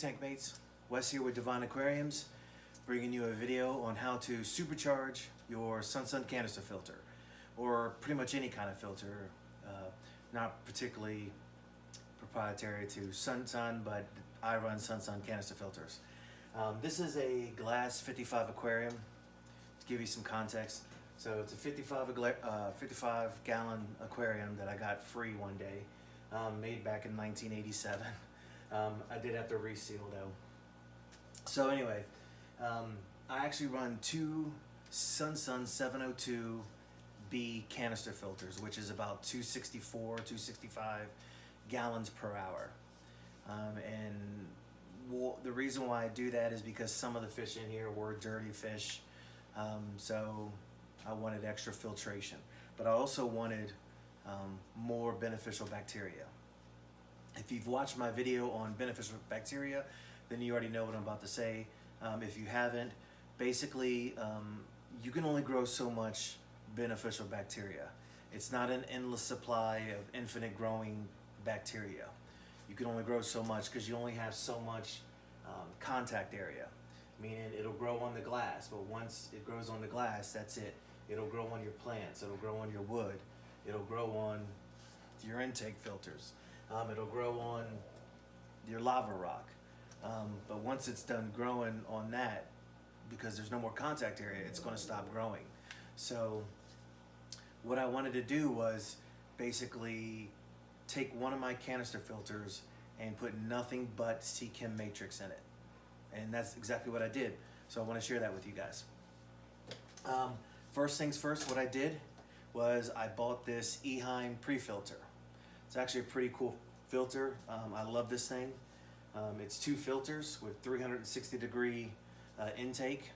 tank mates, Wes here with Divine Aquariums, bringing you a video on how to supercharge your SunSun canister filter, or pretty much any kind of filter, not particularly proprietary to SunSun, but I run SunSun canister filters. This is a glass 55 aquarium, to give you some context. So it's a 55 gallon aquarium that I got free one day, made back in 1987. I did have to reseal though. So anyway, I actually run two SunSun 702B canister filters, which is about 264, 265 gallons per hour. The reason why I do that is because some of the fish in here were dirty fish, so I wanted extra filtration. But I also wanted more beneficial bacteria. If you've watched my video on beneficial bacteria, then you already know what I'm about to say. If you haven't, basically you can only grow so much beneficial bacteria. It's not an endless supply of infinite growing bacteria. You can only grow so much because you only have so much contact area, meaning it'll grow on the glass, but once it grows on the glass, that's it. It'll grow on your plants, it'll grow on your wood, it'll grow on your intake filters, it'll grow on your lava rock. But once it's done growing on that, because there's no more contact area, it's going to stop growing. So what I wanted to do was basically take one of my canister filters and put nothing but C-Chem matrix in it. And that's exactly what I did. So I want to share that with you guys. First things first, what I did was I bought this Eheim pre-filter. It's actually a pretty cool filter. I love this thing. It's two filters with 360 degree intake,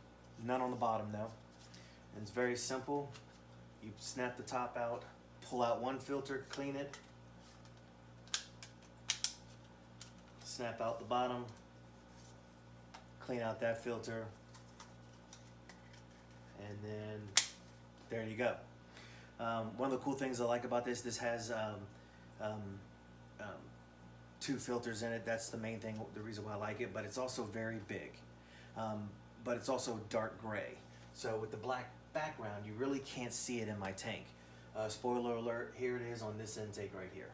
none on the bottom though. And it's very simple. You snap the top out, pull out one filter, clean it, snap out the bottom, clean out that filter, and then there you go. One of the cool things I like about this has two filters in it. That's the main thing, the reason why I like it, but it's also very big. But it's also dark gray. So with the black background, you really can't see it in my tank. Spoiler alert, here it is on this intake right here.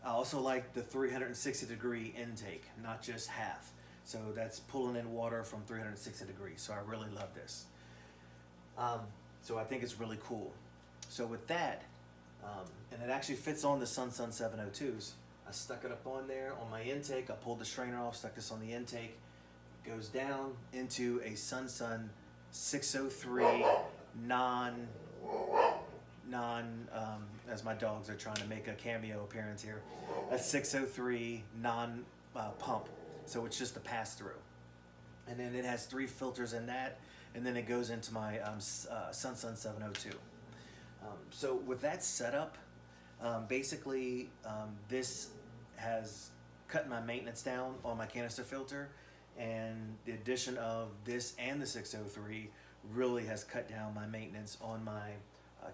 I also like the 360 degree intake, not just half. So that's pulling in water from 360 degrees. So I really love this. So I think it's really cool. So with that, and it actually fits on the SunSun 702s. I stuck it up on there on my intake. I pulled the strainer off, stuck this on the intake. It goes down into a SunSun 603 as my dogs are trying to make a cameo appearance here, a 603 pump. So it's just a pass through. And then it has three filters in that, and then it goes into my SunSun 702. So with that setup, basically this has cut my maintenance down on my canister filter, and the addition of this and the 603 really has cut down my maintenance on my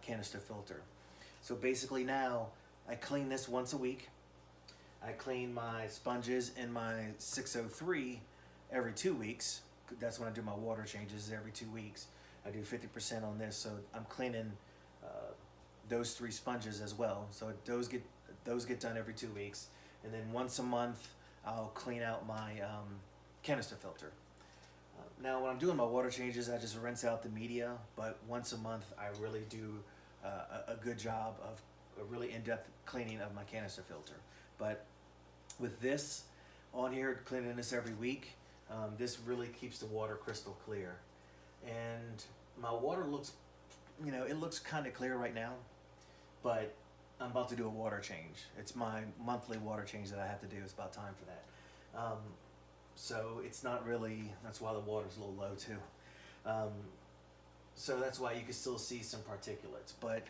canister filter. So basically now I clean this once a week. I clean my sponges in my 603 every 2 weeks. That's when I do my water changes, every 2 weeks. I do 50% on this, so I'm cleaning those three sponges as well. So those get done every 2 weeks, and then once a month I'll clean out my canister filter. Now when I'm doing my water changes, I just rinse out the media, but once a month I really do a good job of a really in-depth cleaning of my canister filter. But with this on here, cleaning this every week, this really keeps the water crystal clear. And my water looks, it looks kind of clear right now, but I'm about to do a water change. It's my monthly water change that I have to do. It's about time for that. So it's not really, that's why the water's a little low too. So that's why you can still see some particulates. But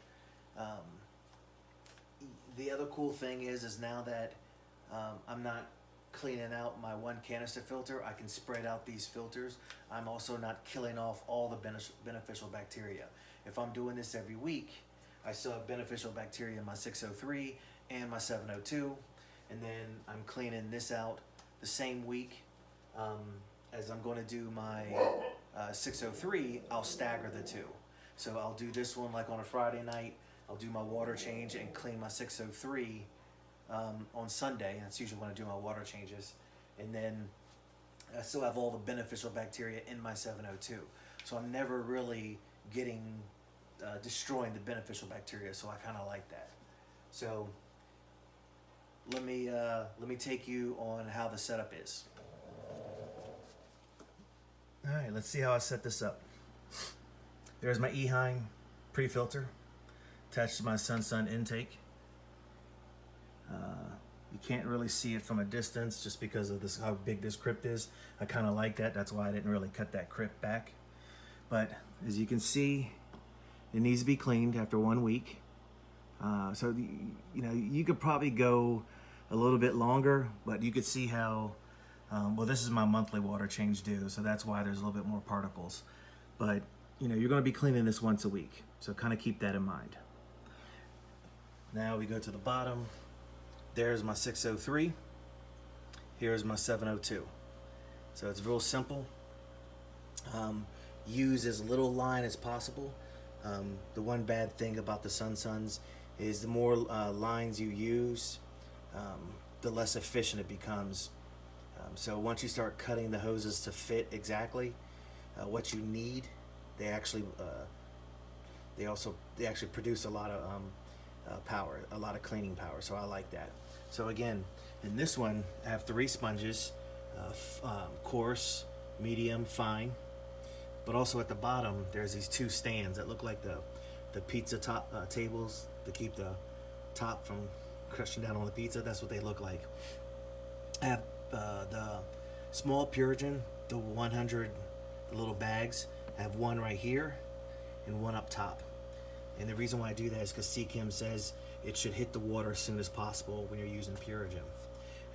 the other cool thing is now that I'm not cleaning out my one canister filter, I can spread out these filters. I'm also not killing off all the beneficial bacteria. If I'm doing this every week, I still have beneficial bacteria in my 603 and my 702, and then I'm cleaning this out the same week. As I'm going to do my 603, I'll stagger the two. So I'll do this one like on a Friday night. I'll do my water change and clean my 603 on Sunday. That's usually when I do my water changes. And then I still have all the beneficial bacteria in my 702. So I'm never really destroying the beneficial bacteria. So I kind of like that. So let me take you on how the setup is. All right, let's see how I set this up. There's my Eheim pre-filter attached to my SunSun intake. You can't really see it from a distance just because of this, how big this crypt is. I kind of like that. That's why I didn't really cut that crypt back. But as you can see, it needs to be cleaned after 1 week. So you could probably go a little bit longer, but you could see how. Well, this is my monthly water change due, so that's why there's a little bit more particles. But you're going to be cleaning this once a week, so kind of keep that in mind. Now we go to the bottom. There's my 603. Here's my 702. So it's real simple. Use as little line as possible. The one bad thing about the SunSuns is the more lines you use, the less efficient it becomes. So once you start cutting the hoses to fit exactly what you need, they actually produce a lot of power, a lot of cleaning power. So I like that. So again, in this one, I have 3 sponges, coarse, medium, fine. But also at the bottom, there's these 2 stands that look like the pizza top tables to keep the top from crushing down on the pizza. That's what they look like. I have the small Purigen, the 100 little bags. I have one right here and one up top. And the reason why I do that is because CChem says it should hit the water as soon as possible when you're using Purigen.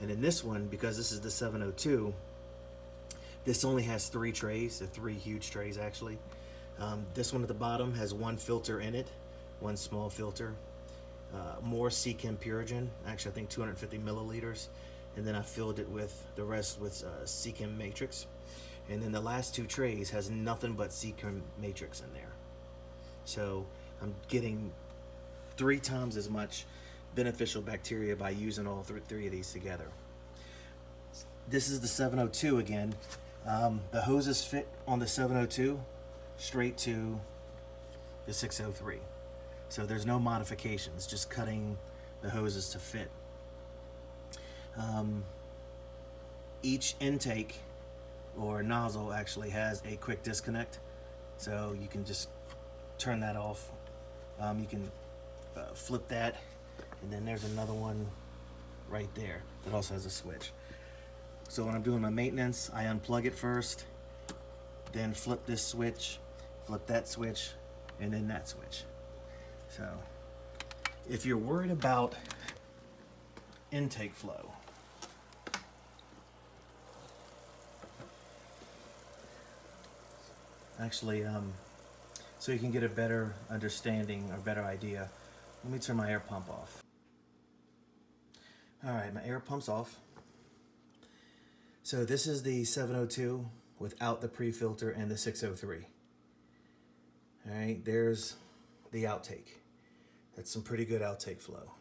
And in this one, because this is the 702, this only has 3 trays, 3 huge trays actually. This one at the bottom has 1 filter in it, 1 small filter. More CChem Purigen, actually I think 250 milliliters. And then I filled it with the rest with CChem Matrix. And then the last 2 trays has nothing but CChem Matrix in there. So I'm getting 3 times as much beneficial bacteria by using all 3 of these together. This is the 702 again. The hoses fit on the 702 straight to the 603. So there's no modifications, just cutting the hoses to fit. Each intake or nozzle actually has a quick disconnect, so you can just turn that off. You can flip that, and then there's another one right there that also has a switch. So when I'm doing my maintenance, I unplug it first, then flip this switch, flip that switch, and then that switch. So if you're worried about intake flow, actually, so you can get a better understanding or better idea, let me turn my air pump off. All right, my air pump's off. So this is the 702 without the pre-filter and the 603. All right, there's the outtake. That's some pretty good outtake flow.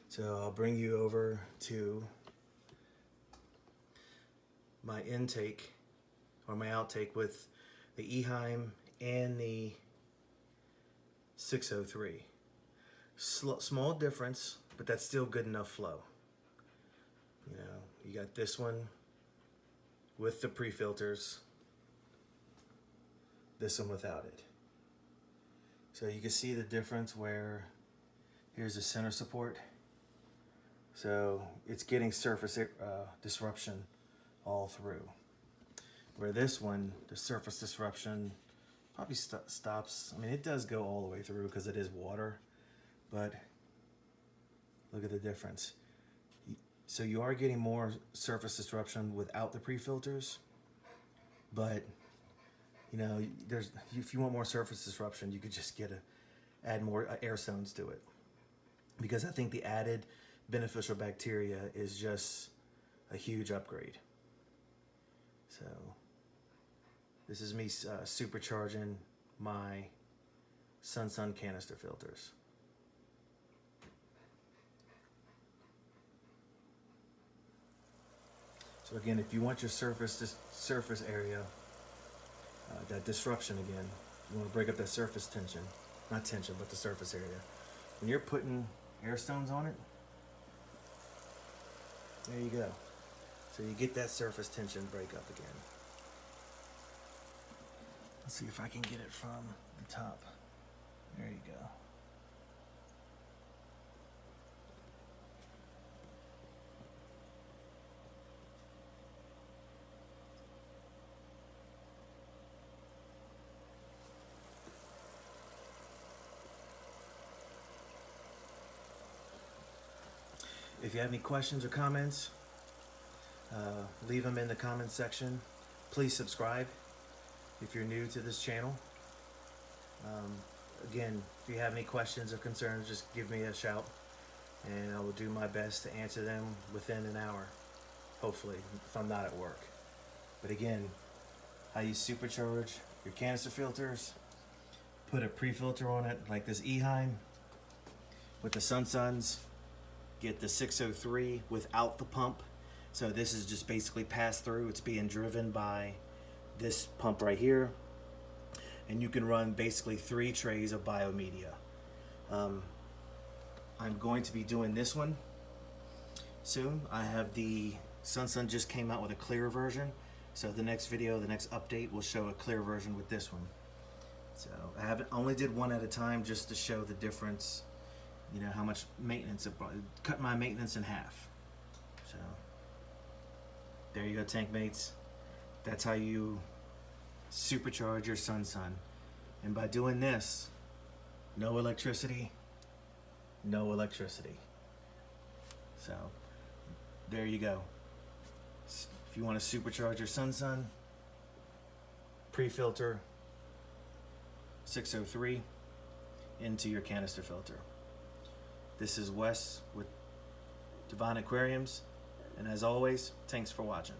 So I'll bring you over to my intake or my outtake with the Eheim and the 603. Small difference, but that's still good enough flow. You got this one with the pre-filters, this one without it. So you can see the difference where here's the center support. So it's getting surface disruption all through. Where this one, the surface disruption probably stops. I mean, it does go all the way through because it is water, but look at the difference. So you are getting more surface disruption without the pre-filters, but if you want more surface disruption, you could just add more air zones to it, because I think the added beneficial bacteria is just a huge upgrade. So this is me supercharging my SunSun canister filters. So again, if you want your surface area, that disruption again, you want to break up that surface tension, not tension, but the surface area. When you're putting air stones on it, there you go. So you get that surface tension break up again. Let's see if I can get it from the top. There you go. If you have any questions or comments, leave them in the comments section. Please subscribe if you're new to this channel. Again, if you have any questions or concerns, just give me a shout and I will do my best to answer them within an hour, hopefully, if I'm not at work. But again, how you supercharge your canister filters, put a pre-filter on it like this Eheim with the SunSuns. Get the 603 without the pump. So this is just basically pass through. It's being driven by this pump right here. And you can run basically 3 trays of biomedia. I'm going to be doing this one soon. I have the SunSun just came out with a clear version. So the next video, the next update will show a clear version with this one. So I only did one at a time just to show the difference. You know how much maintenance it brought. Cut my maintenance in half. So there you go, tank mates. That's how you supercharge your SunSun. And by doing this, no electricity, no electricity. So there you go. If you want to supercharge your SunSun, pre-filter 603 into your canister filter. This is Wes with Divine Aquariums, and as always, thanks for watching.